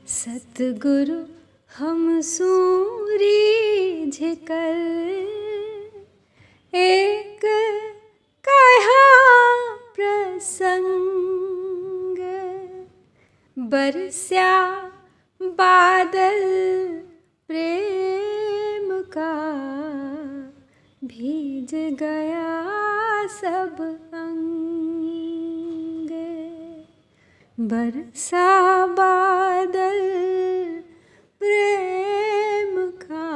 सतगुरु हम सूरीझ कर एक कहा प्रसंग, बरस्या बादल प्रेम का, भीज गया सब अंग। बरसा बादल प्रेम का,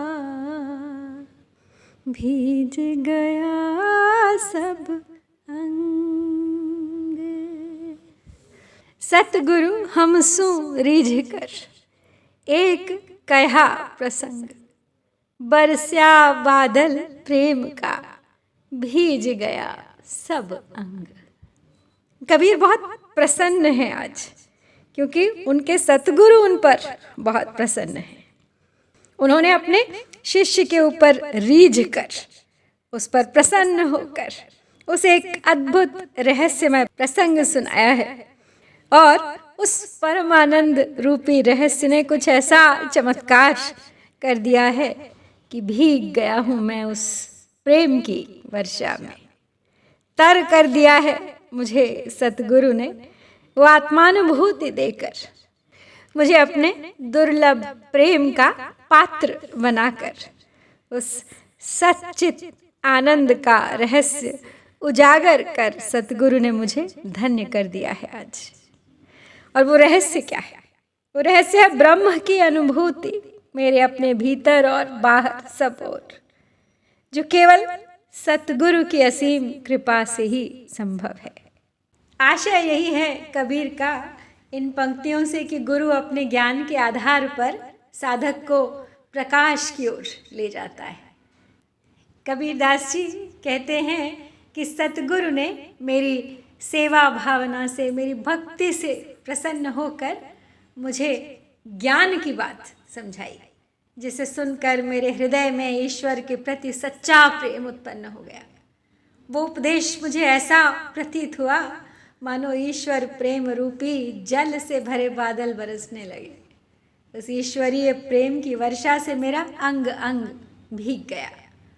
भीज गया सब अंग। सतगुरु हमसु रीझ कर एक कहा प्रसंग, बरस्या बादल प्रेम का, भीज गया सब अंग। कबीर बहुत प्रसन्न है आज, क्योंकि उनके सतगुरु उन पर बहुत प्रसन्न है। उन्होंने अपने शिष्य के ऊपर रीझ कर, उस पर प्रसन्न होकर उसे एक अद्भुत रहस्यमय प्रसंग सुनाया है। और उस परमानंद रूपी रहस्य ने कुछ ऐसा चमत्कार कर दिया है कि भीग गया हूँ मैं उस प्रेम की वर्षा में। तर कर दिया है मुझे सतगुरु ने वो आत्मानुभूति देकर, मुझे अपने दुर्लभ प्रेम का पात्र बनाकर उस सच्चित आनंद का रहस्य उजागर कर सतगुरु ने मुझे धन्य कर दिया है आज। और वो रहस्य क्या है? वो रहस्य है ब्रह्म की अनुभूति मेरे अपने भीतर और बाहर सब ओर, जो केवल सतगुरु की असीम कृपा से ही संभव है। आशय यही है कबीर का इन पंक्तियों से कि गुरु अपने ज्ञान के आधार पर साधक को प्रकाश की ओर ले जाता है। कबीरदास जी कहते हैं कि सतगुरु ने मेरी सेवा भावना से, मेरी भक्ति से प्रसन्न होकर मुझे ज्ञान की बात समझाई, जिसे सुनकर मेरे हृदय में ईश्वर के प्रति सच्चा प्रेम उत्पन्न हो गया। वो उपदेश मुझे ऐसा प्रतीत हुआ मानो ईश्वर प्रेम रूपी जल से भरे बादल बरसने लगे। उस ईश्वरीय प्रेम की वर्षा से मेरा अंग अंग भीग गया।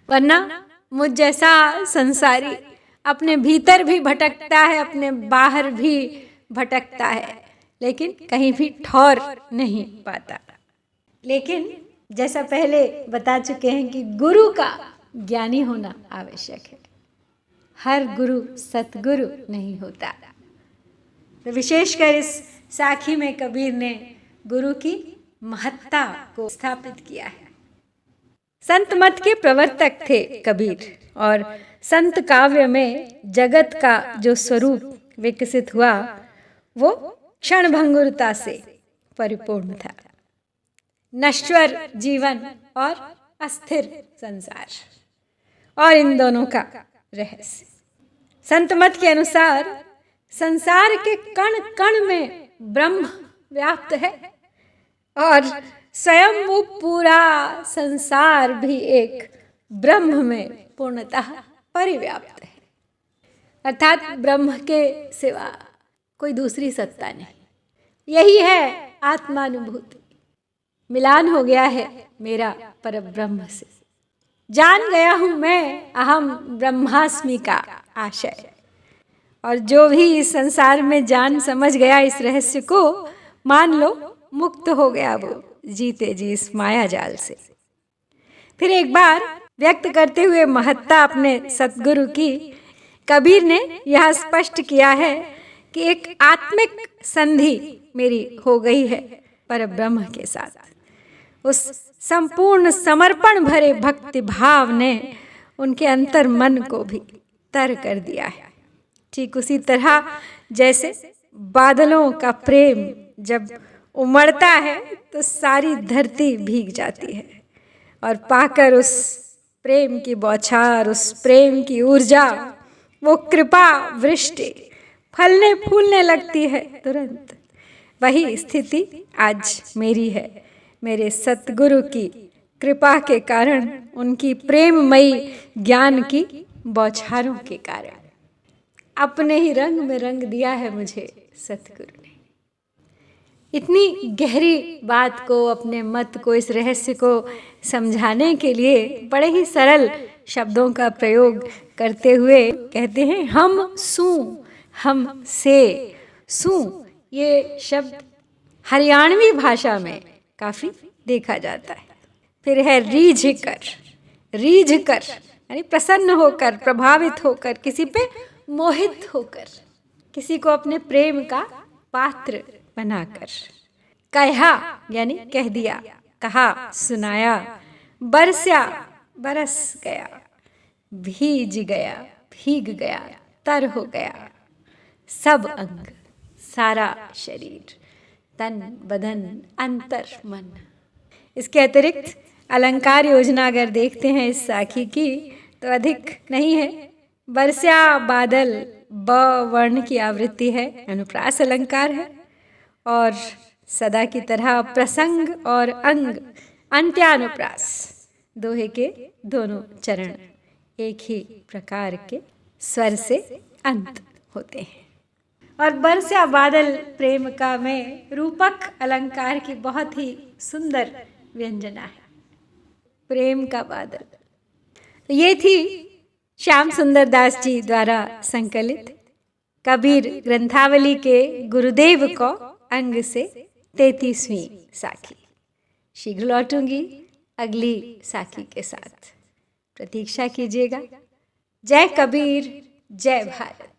वरना मुझ जैसा संसारी अपने भीतर भी भटकता है, अपने बाहर भी भटकता है, लेकिन कहीं भी ठौर नहीं पाता। लेकिन जैसा पहले बता चुके हैं कि गुरु का ज्ञानी होना आवश्यक है। हर गुरु सतगुरु नहीं होता। तो विशेषकर इस साखी में कबीर ने गुरु की महत्ता को स्थापित किया है। संत मत के प्रवर्तक थे कबीर, और संत काव्य में जगत का जो स्वरूप विकसित हुआ वो क्षणभंगुरता से परिपूर्ण था। नश्वर जीवन और अस्थिर संसार, और इन दोनों का रहस्य। संत मत के अनुसार संसार के कण कण में ब्रह्म व्याप्त है, और स्वयं वो पूरा संसार भी एक ब्रह्म में पूर्णतः परिव्याप्त है। अर्थात ब्रह्म के सिवा कोई दूसरी सत्ता नहीं। यही है आत्मानुभूति। मिलान हो गया है मेरा परब्रह्म से। जान गया हूं मैं अहम ब्रह्मास्मि का आशय। और जो भी इस संसार में जान समझ गया इस रहस्य को, मान लो मुक्त हो गया वो जीते जी इस माया जाल से। फिर एक बार व्यक्त करते हुए महत्ता अपने सतगुरु की, कबीर ने यह स्पष्ट किया है कि एक आत्मिक संधि मेरी हो गई है परब्रह्म के साथ। उस संपूर्ण समर्पण भरे भक्ति भाव ने उनके अंतर मन को भी तर कर दिया है। ठीक उसी तरह जैसे बादलों का प्रेम जब उमड़ता है तो सारी धरती भीग जाती है, और पाकर उस प्रेम की बौछार, उस प्रेम की ऊर्जा, वो कृपा वृष्टि फलने फूलने लगती है तुरंत। वही स्थिति आज मेरी है, मेरे सतगुरु की कृपा के कारण, उनकी प्रेममयी ज्ञान की बौछारों के कारण। अपने ही रंग में रंग दिया है मुझे सतगुरु ने। इतनी गहरी बात को, अपने मत को, इस रहस्य को समझाने के लिए बड़े ही सरल शब्दों का प्रयोग करते हुए कहते हैं हम सूं, हम से। सूं ये शब्द हरियाणवी भाषा में काफ़ी देखा जाता है। फिर है रीझ कर। रीझ कर यानी प्रसन्न होकर, प्रभावित होकर, किसी पे मोहित होकर, किसी को अपने प्रेम का पात्र बनाकर। कहा यानी कह दिया, कहा, सुनाया। बरसा बरस गया, भीज गया, भीग गया, तर हो गया। सब अंग, सारा शरीर, तन बदन, अंतर मन। इसके अतिरिक्त अलंकार योजना अगर देखते हैं इस साखी की तो अधिक नहीं है। बरसा बादल ब वर्ण की आवृत्ति है, अनुप्रास अलंकार है। और सदा की तरह प्रसंग और अंग अंत्यानुप्रास, दोहे के दोनों चरण एक ही प्रकार के स्वर से अंत होते हैं। और बरसा बादल प्रेमिका में रूपक अलंकार की बहुत ही सुंदर व्यंजना है, प्रेम का बादल। तो ये थी श्याम सुंदर दास जी द्वारा संकलित कबीर ग्रंथावली के गुरुदेव को अंग से 33वीं साखी। शीघ्र लौटूंगी अगली साखी के साथ, प्रतीक्षा कीजिएगा। जय कबीर, जय भारत।